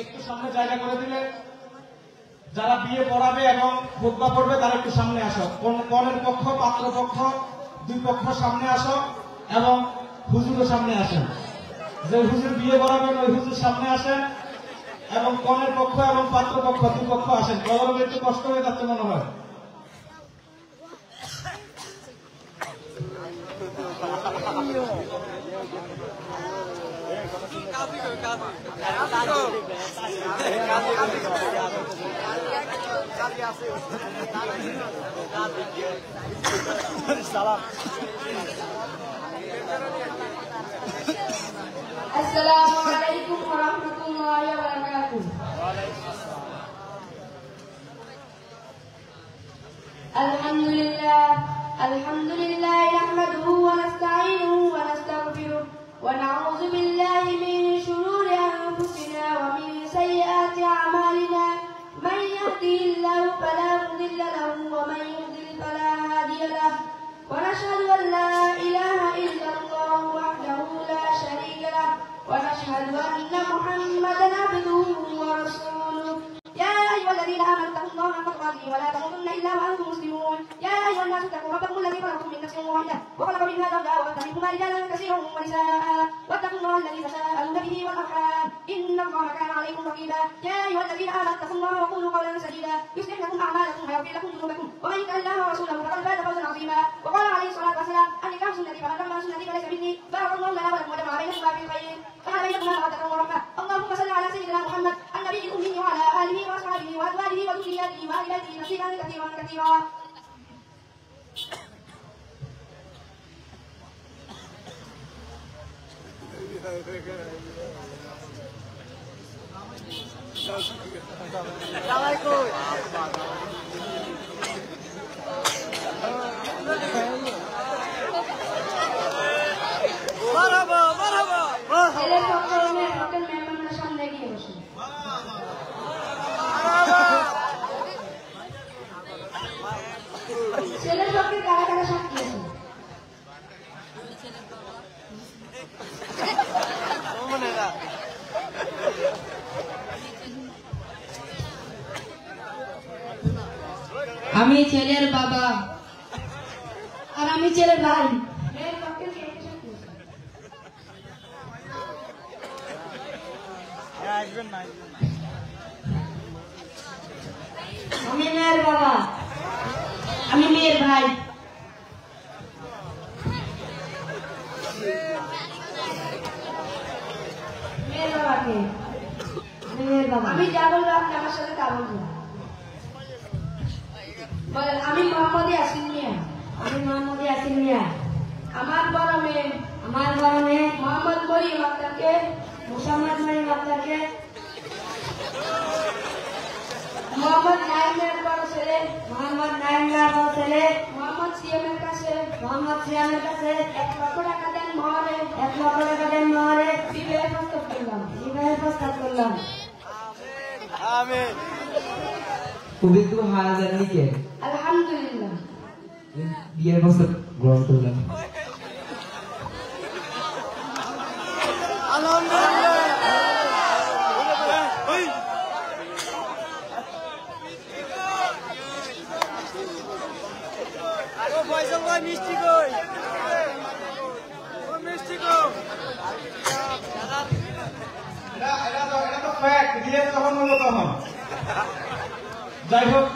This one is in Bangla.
একটু সামনে জায়গা করে দিলে যারা বিয়ে পড়াবে এবং খুতবা পড়বে তারা একটু সামনে আসো। কনের পক্ষ পাত্র পক্ষ দুই পক্ষ সামনে আসো এবং হুজুরও সামনে আসেন। যে হুজুর বিয়ে পড়াবেন ওই হুজুর সামনে আসেন এবং কনের পক্ষ এবং পাত্র পক্ষ দুই পক্ষ আসেন। কলমে একটু কষ্ট হয়ে যাচ্ছে মনে হয়। Assalamualaikum warahmatullahi wabarakatuh. Alhamdulillah nahmaduhu wa nasta'inuhu wa nastaghfiruh wa na'udzu billahi min shururi anfusina wa min sayyiati a'malina. Man yahdihillahu fala mudilla lahu wa man yudlil fala hadiya lahu. Wa nashhadu an la ilaha illallah wahdahu la sharika lahu wa nashhadu anna Muhammadan abduhu wa rasuluh. يا أيها الذين آمنوا اتقوا الله حق تقاته ولا تموتن إلا وأنتم مسلمون. يا أيها الناس اتقوا ربكم الذي خلقكم من نفس واحدة وخلق منها زوجها وبث منهما رجالا كثيرا ونساء واتقوا الله الذي تساءلون به والأرحام إن الله كان عليكم رقيبا. يا أيها الذين آمنوا اتقوا الله وقولوا قولا سديدا يصلح لكم أعمالكم ويغفر لكم ذنوبكم ومن يطع الله ورسوله فقد فاز فوزا عظيما. وقال عليه الصلاة والسلام النكاح سنتي فمن رغب عن سنتي فليس مني. بارك الله لنا ولكم وجمع بينكما في الخير فهل بينكما مودة ورحمة. اللهم صل على سيدنا محمد النبي الأمي وعلى آله وأصحابه وأزواجه وذرياته وآل بيته نصيبا كثيرا كثيرا. Marhaba, marhaba. ছেলের পক্ষের মেহমানরা সামনে গিয়ে বসে। ছেলের পক্ষে কারা কারা সাক্ষী আছে? আমি ছেলের বাবা আর আমি ছেলের ভাই। মেয়ের পক্ষে কে কে সাক্ষী আছে? আমি মেয়ের বাবা, আমি মেয়ের ভাই। মেয়ের বাবা কে? মেয়ের বাবা আমি যা বলবো আপনি আমার সাথে তা বলবেন। বলেন আমি মোহাম্মদ ইয়াসিন মিয়া। আমি মোহাম্মদ ইয়াসিন মিয়া। আমার বড় মেয়ে মোহাম্মদ মরিয়ম আক্তারকে মোহাম্মদ মরিয়ম আক্তারকে মোহাম্মদ নাইমের বড় ছেলে মোহাম্মদ নাইমের বড় ছেলে মোহাম্মদ সিয়ামের কাছে মোহাম্মদ সিয়ামের কাছে 1 লক্ষ টাকা দেন মহরে 1 লক্ষ টাকা দেন মহরে বিবাহের প্রস্তাব করলাম। বিবাহের প্রস্তাব করলাম। আমিন। পবিত্র হাজার নিকে আলহামদুলিল্লাহ বিয়ের প্রস্তাব গ্রহণ করলাম। আলহামদুলিল্লাহ। আরো ফয়সাল ভাই মিষ্টি কই? ও মিষ্টি কই? এটা তো ফ্যাক্ট, রিয়েল তখন হলো তখন। যাই হোক